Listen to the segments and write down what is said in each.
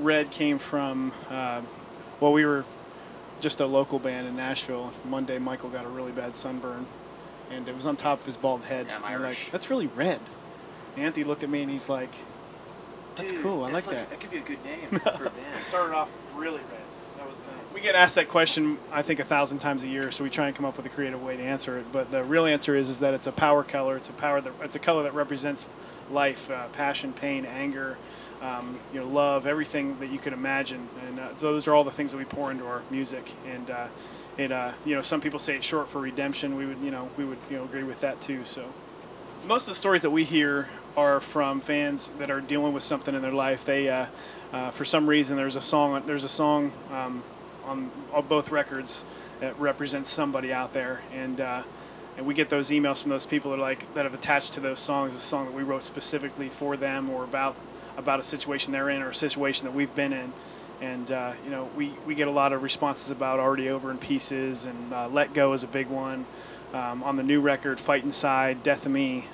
red came from, well, we were just a local band in Nashville. One day Michael got a really bad sunburn, and it was on top of his bald head. Yeah, I'm and we're Irish. like, that's really red. And Anthony looked at me and he's like, that's cool. I like that. That could be a good name for a band. It started off really red. That was the We get asked that question, I think, 1,000 times a year, so we try and come up with a creative way to answer it. But the real answer is that it's a power color. It's a color that represents life, passion, pain, anger, love, everything that you could imagine. And so those are all the things that we pour into our music. And some people say it's short for redemption. We would agree with that too. So most of the stories that we hear are from fans that are dealing with something in their life. They for some reason there's a song on both records that represents somebody out there, and we get those emails from those people that have attached to those songs a song that we wrote specifically for them, or about a situation they're in or a situation that we've been in. And we get a lot of responses about Already Over in Pieces, and Let Go is a big one. On the new record, Fight Inside, Death of Me.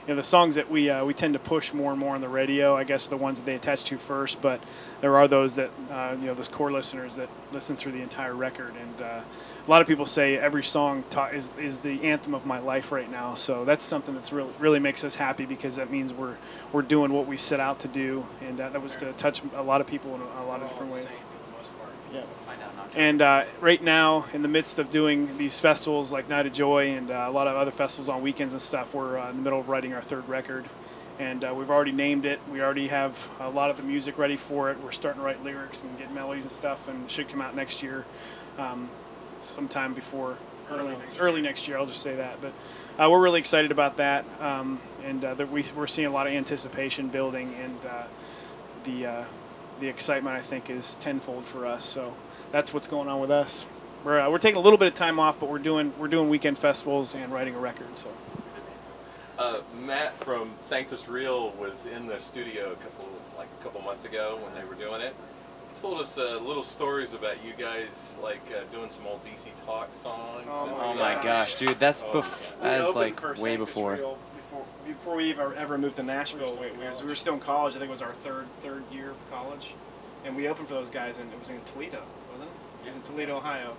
The songs that we tend to push more and more on the radio, I guess the ones that they attach to first, but there are those that, those core listeners that listen through the entire record. And a lot of people say every song is the anthem of my life right now. So that's something that's really makes us happy, because that means we're doing what we set out to do, and that was to touch a lot of people in a lot of different ways. Yeah. And right now, in the midst of doing these festivals like Night of Joy and a lot of other festivals on weekends and stuff, we're in the middle of writing our third record. And we've already named it. We already have a lot of the music ready for it. We're starting to write lyrics and get melodies and stuff, and it should come out next year, sometime before early next year. I'll just say that. But we're really excited about that, and we're seeing a lot of anticipation building, and the excitement, I think, is tenfold for us. So that's what's going on with us. We're taking a little bit of time off, but we're doing weekend festivals and writing a record. So. Matt from Sanctus Real was in the studio a couple months ago when they were doing it. He told us little stories about you guys doing some old DC Talk songs. Oh my gosh, dude, that's way before. Before we ever moved to Nashville, we were still in college. I think it was our third year of college, and we opened for those guys, and it was in Toledo, wasn't it? It was in Toledo, Ohio,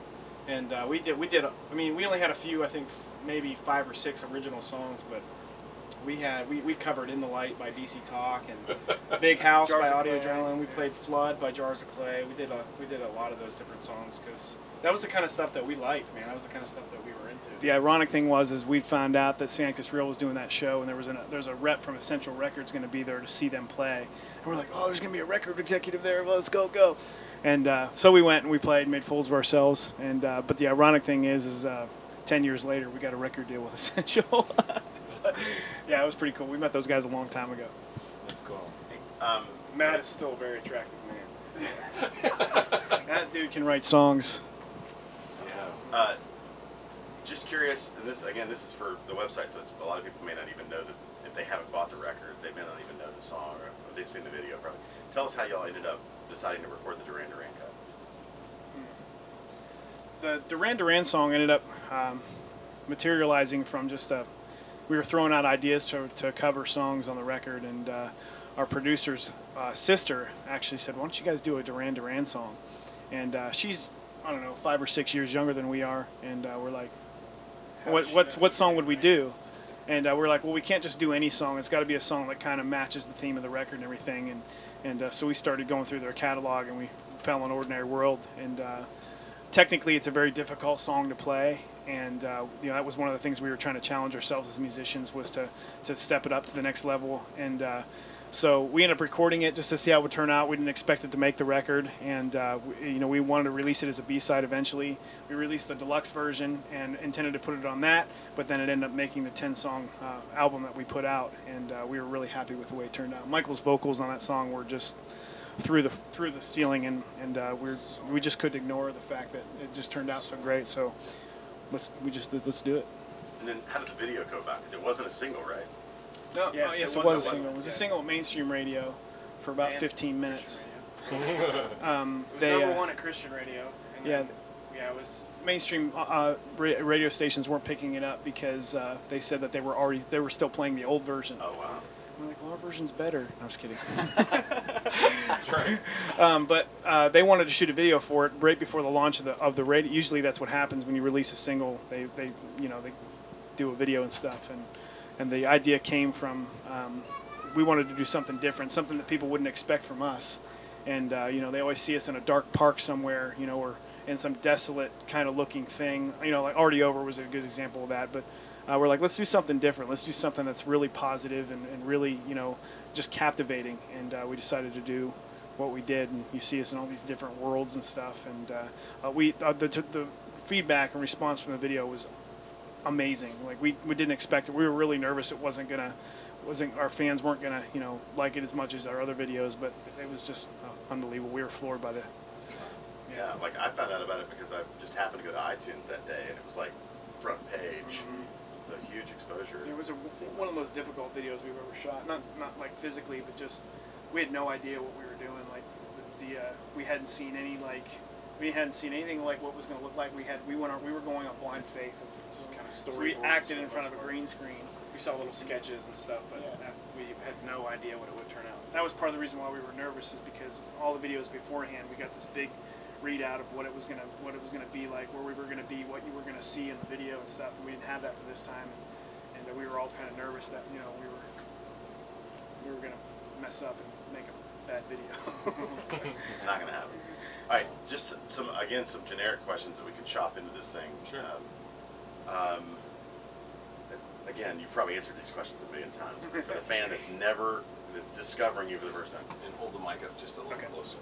and we did. I mean, we only had a few, I think, maybe 5 or 6 original songs, but we covered In the Light by DC Talk, and Big House by Audio Adrenaline. We played Flood by Jars of Clay. We did a lot of those different songs, because that was the kind of stuff that we liked, man. That was the kind of stuff that we were into. The ironic thing was we found out that Sanctus Real was doing that show, and there's a rep from Essential Records going to be there to see them play. And we're like, oh, there's going to be a record executive there. Well, let's go. And so we went and we played, made fools of ourselves. And but the ironic thing is 10 years later, we got a record deal with Essential. Yeah, it was pretty cool. We met those guys a long time ago. That's cool. Matt is still a very attractive man. That dude can write songs. Yeah. Just curious, and this is for the website, so a lot of people may not even know that if they haven't bought the record, they may not even know the song, or they've seen the video probably. Tell us how y'all ended up deciding to record the Duran Duran cut. The Duran Duran song ended up materializing from just we were throwing out ideas to cover songs on the record, and our producer's sister actually said, why don't you guys do a Duran Duran song? And she's, I don't know, 5 or 6 years younger than we are, and we're like, what song would we do? And we're like, well, we can't just do any song. It's got to be a song that kind of matches the theme of the record and everything. And so we started going through their catalog, and we fell on Ordinary World. And technically, it's a very difficult song to play. And that was one of the things we were trying to challenge ourselves as musicians, was to step it up to the next level. And so we ended up recording it just to see how it would turn out. We didn't expect it to make the record, and we wanted to release it as a B-side eventually. We released the deluxe version and intended to put it on that, but then it ended up making the 10-song album that we put out, and we were really happy with the way it turned out. Michael's vocals on that song were just through the ceiling, and we just couldn't ignore the fact that it just turned out so great. So let's do it. And then how did the video go about? Because it wasn't a single, right? No, yes, it was a single. It was a single at mainstream radio for about 15 minutes. It was number one at Christian radio. And yeah, it was mainstream radio stations weren't picking it up because they said that they were still playing the old version. Oh wow! We're like, well, our version's better. No, I'm just kidding. That's right. But they wanted to shoot a video for it right before the launch of the radio. Usually that's what happens when you release a single. They do a video and stuff, and the idea came from we wanted to do something different, something that people wouldn't expect from us. And they always see us in a dark park somewhere, or in some desolate kind of looking thing. Like Already Over was a good example of that. But we're like, let's do something different. Let's do something that's really positive and really, just captivating. And we decided to do what we did. And you see us in all these different worlds and stuff. And the feedback and response from the video was amazing. Like we didn't expect it. We were really nervous it our fans weren't gonna like it as much as our other videos, but it was just unbelievable. We were floored by the yeah. Like I found out about it because I just happened to go to iTunes that day, and it was like front page. It was a huge exposure. It was one of the most difficult videos we've ever shot. Not like physically, but just we had no idea what we were doing. Like we hadn't seen anything like what was going to look like. We were going on blind faith of just kind of story. So we acted in front of a green screen. We saw little sketches and stuff, but we had no idea what it would turn out. That was part of the reason why we were nervous, is because all the videos beforehand, we got this big readout of what it was gonna be like, where we were gonna be, what you were gonna see in the video and stuff. And we didn't have that for this time, and we were all kind of nervous that we were gonna mess up and make a bad video. Not gonna happen. All right, just some generic questions that we could chop into this thing. Sure. Again, you've probably answered these questions a million times. For the fan that's discovering you for the first time. And hold the mic up just a little closer.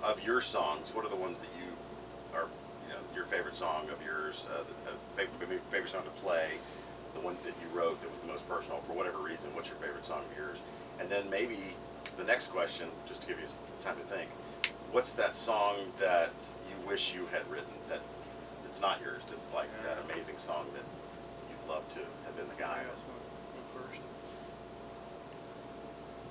Of your songs, what are the ones that you are, your favorite song of yours, favorite song to play, the one that you wrote that was the most personal for whatever reason? What's your favorite song of yours? And then maybe the next question, just to give you time to think, what's that song that you wish you had written that's not yours? That's like that amazing song that you'd love to have been the guy.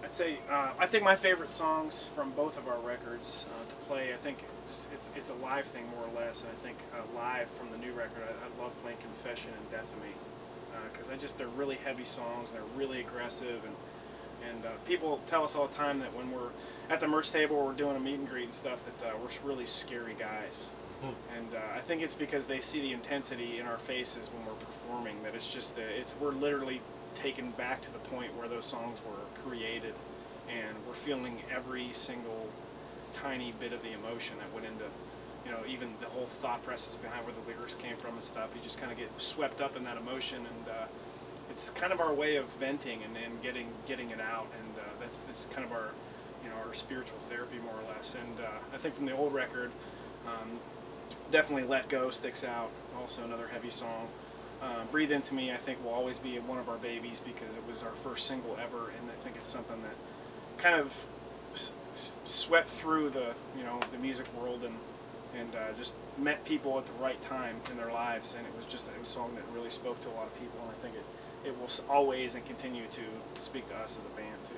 I'd say I think my favorite songs from both of our records to play, I think it's a live thing more or less, and I think live from the new record, I love playing Confession and Death of Me, because they're really heavy songs, they're really aggressive, and people tell us all the time that when we're at the merch table or we're doing a meet and greet and stuff that we're really scary guys. And I think it's because they see the intensity in our faces when we're performing, that we're literally taken back to the point where those songs were created, and we're feeling every single tiny bit of the emotion that went into, even the whole thought process behind where the lyrics came from and stuff. You just kind of get swept up in that emotion, and it's kind of our way of venting and getting it out, and that's kind of our our spiritual therapy more or less. And I think from the old record, definitely Let Go sticks out, also another heavy song. Breathe Into Me, I think, will always be one of our babies because it was our first single ever, and I think it's something that kind of swept through the the music world and just met people at the right time in their lives, and it was a song that really spoke to a lot of people, and I think it will always and continue to speak to us as a band too.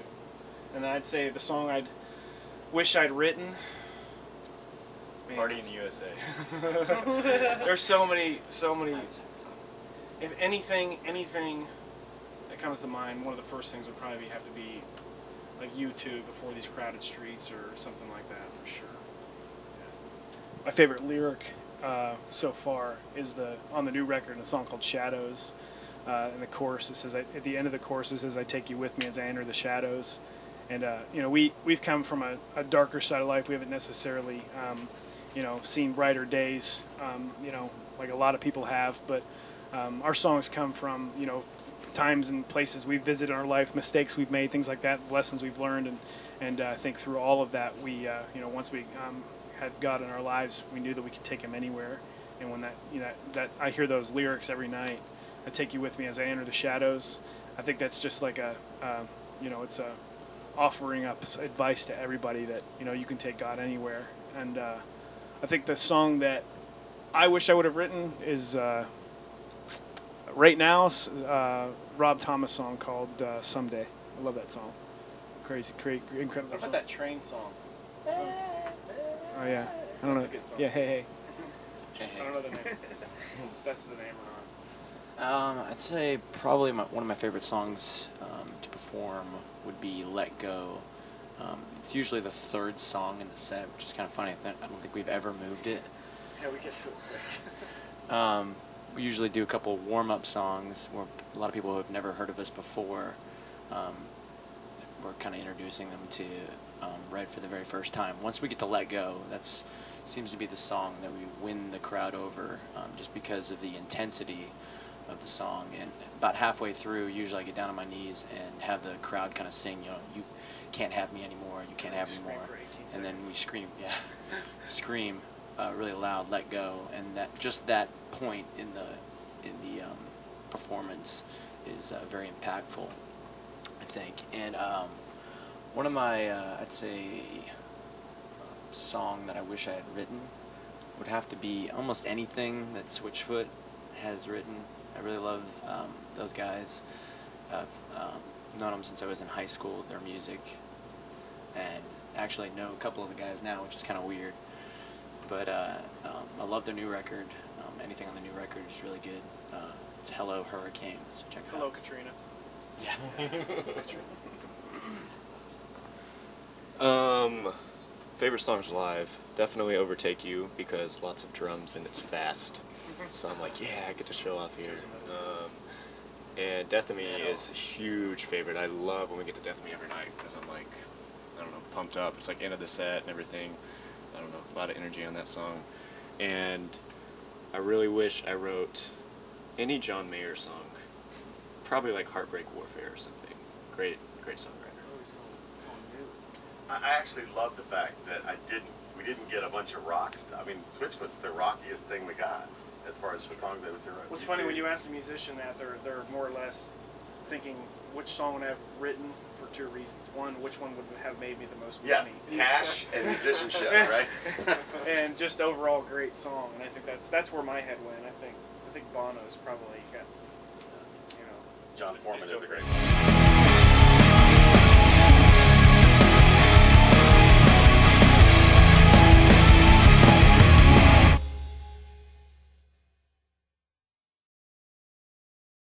And then I'd say the song I'd wish I'd written. Man, Party in the USA. There's so many. If anything that comes to mind, one of the first things would probably have to be like U2, Before These Crowded Streets, or something like that for sure. Yeah. My favorite lyric so far is on the new record, a song called Shadows. In the chorus, it says, at the end of the chorus, it says, "I take you with me as I enter the shadows." And we've come from a darker side of life. We haven't necessarily seen brighter days, like a lot of people have, but our songs come from times and places we've visited in our life, mistakes we've made, things like that, lessons we've learned, and I think through all of that, we once we had God in our lives, we knew that we could take Him anywhere. And when that I hear those lyrics every night, "I take you with me as I enter the shadows," I think that's just like it's a offering up advice to everybody that you can take God anywhere. And I think the song that I wish I would have written is right now Rob Thomas song called "Someday." I love that song. Crazy, incredible. What about that train song? Oh yeah, I don't That's know. a good song. Yeah, hey. I don't know the name. That's the name or I'd say probably one of my favorite songs to perform would be "Let Go." It's usually the third song in the set, which is kind of funny. I don't think we've ever moved it. Yeah, we get to it quick. We usually do a couple warm-up songs where a lot of people who have never heard of us before, we're kind of introducing them to right for the very first time. Once we get to "Let Go," that's seems to be the song that we win the crowd over, just because of the intensity of the song. And about halfway through, usually I get down on my knees and have the crowd kind of sing, you know, "You can't have me anymore, you can't have me more," and then we scream, scream really loud, "Let go," and that point in the performance is very impactful, I think. And one of my I'd say song that I wish I had written would have to be almost anything that Switchfoot has written. I really love those guys. I've known them since I was in high school, their music, and actually know a couple of the guys now, which is kind of weird. But I love their new record. Anything on the new record is really good. It's "Hello Hurricane," so check it out. Hello, Katrina. Yeah. Favorite songs live, definitely "Overtake You" because lots of drums and it's fast. So I'm like, yeah, I get to show off here. And "Death to Me" is a huge favorite. I love when we get to "Death to Me" every night because I'm like, I don't know, pumped up. It's like end of the set and everything. I don't know, a lot of energy on that song. And I really wish I wrote any John Mayer song. Probably like "Heartbreak Warfare" or something. Great songwriter. I actually love the fact that we didn't get a bunch of rocks. I mean, Switchfoot's the rockiest thing we got as far as the songs that was here. What's funny when you ask a musician that, they're more or less thinking which song would I have written for two reasons. One, which one would have made me the most money? Cash and musicianship, right? And just overall great song. And I think that's where my head went. I think Bono's probably got, you know. John Foreman is a great song.